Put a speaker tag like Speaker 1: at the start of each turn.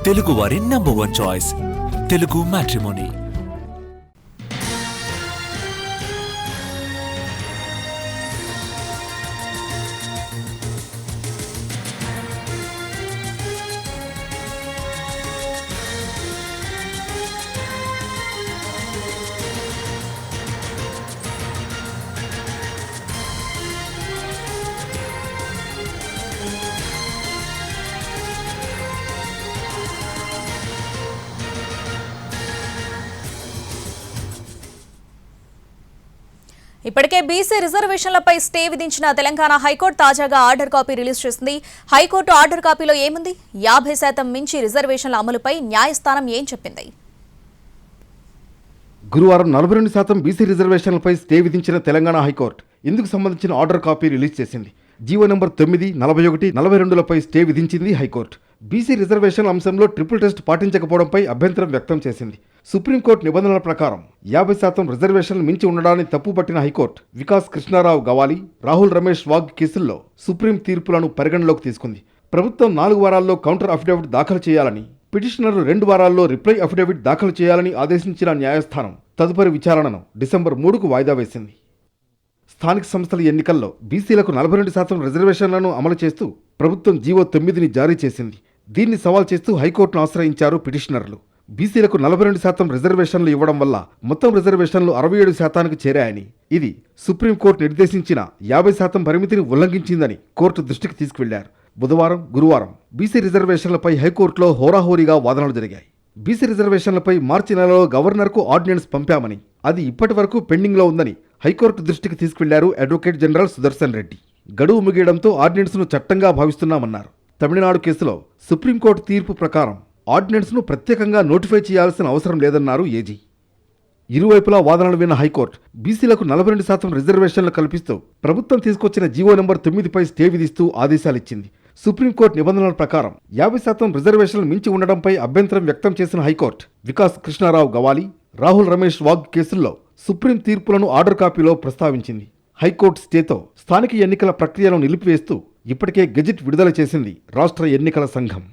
Speaker 1: తెలుగువారి number 1 choice Telugu matrimony.
Speaker 2: ఇప్పటికే BC రిజర్వేషన్లపై stay విధించిన తెలంగాణ హైకోర్టు తాజాగా ఆర్డర్ కాపీ రిలీజ్ చేసింది. హైకోర్టు ఆర్డర్ కాపీలో ఏముంది? 50% మించి రిజర్వేషన్ల అమలుపై న్యాయస్థానం ఏం చెప్పింది?
Speaker 3: గురువారం 42% బీసీ రిజర్వేషన్లపై స్టే విధించిన తెలంగాణ హైకోర్టు ఇందుకు సంబంధించిన ఆర్డర్ కాపీ రిలీజ్ చేసింది. జీవో నెంబర్ 9, 41, 42లపై స్టే విధించింది హైకోర్టు. బీసీ రిజర్వేషన్ల అంశంలో ట్రిపుల్ టెస్ట్ పాటించకపోవడంపై అభ్యంతరం వ్యక్తం చేసింది. సుప్రీంకోర్టు నిబంధనల ప్రకారం 50% రిజర్వేషన్లు మించి ఉండడాన్ని తప్పుపట్టిన హైకోర్టు వికాస్ కృష్ణారావు గవాలి, రాహుల్ రమేష్ వాగ్ కేసుల్లో సుప్రీం తీర్పులను పరిగణలోకి తీసుకుంది. ప్రభుత్వం 4 వారాల్లో కౌంటర్ అఫిడవిట్ దాఖలు చేయాలని, పిటిషనర్లు 2 వారాల్లో రిప్లై అఫిడవిట్ దాఖలు చేయాలని ఆదేశించిన న్యాయస్థానం తదుపరి విచారణను డిసెంబర్ 3కు వాయిదా వేసింది. స్థానిక సంస్థల ఎన్నికల్లో బీసీలకు 42% రిజర్వేషన్లను అమలు చేస్తూ ప్రభుత్వం జీవో 9ని జారీ చేసింది. దీన్ని సవాల్ చేస్తూ హైకోర్టును ఆశ్రయించారు పిటిషనర్లు. బీసీలకు 42% రిజర్వేషన్లు ఇవ్వడం వల్ల మొత్తం రిజర్వేషన్లు 67%కు చేరాయని, ఇది సుప్రీంకోర్టు నిర్దేశించిన 50% పరిమితిని ఉల్లంఘించిందని కోర్టు దృష్టికి తీసుకువెళ్లారు. బుధవారం, గురువారం బీసీ రిజర్వేషన్లపై హైకోర్టులో హోరాహోరీగా వాదనలు జరిగాయి. బీసీ రిజర్వేషన్లపై మార్చి నెలలో గవర్నర్కు ఆర్డినెన్స్ పంపామని, అది ఇప్పటి వరకు పెండింగ్లో ఉందని హైకోర్టు దృష్టికి తీసుకువెళ్లారు అడ్వకేట్ జనరల్ సుదర్శన్ రెడ్డి. గడువు ముగియడంతో ఆర్డినెన్స్ను చట్టంగా భావిస్తున్నామన్నారు. తమిళనాడు కేసులో సుప్రీంకోర్టు తీర్పు ప్రకారం ఆర్డినెన్స్ను ప్రత్యేకంగా నోటిఫై చేయాల్సిన అవసరం లేదన్నారు ఏజీ. ఇరువైపులా వాదనలు విన్న హైకోర్టు బీసీలకు 42% రిజర్వేషన్లు కల్పిస్తూ ప్రభుత్వం తీసుకొచ్చిన జీవో నెంబర్ 9పై స్టే విధిస్తూ ఆదేశాలిచ్చింది. సుప్రీంకోర్టు నిబంధనల ప్రకారం 50% రిజర్వేషన్లు మించి ఉండడంపై అభ్యంతరం వ్యక్తం చేసిన హైకోర్టు వికాస్ కృష్ణారావు గవాలి, రాహుల్ రమేష్ వాగ్ కేసుల్లో సుప్రీం తీర్పులను ఆర్డర్ కాపీలో ప్రస్తావించింది. హైకోర్టు స్టేతో స్థానిక ఎన్నికల ప్రక్రియను నిలిపివేస్తూ ఇప్పటికే గెజిట్ విడుదల చేసింది రాష్ట్ర ఎన్నికల సంఘం.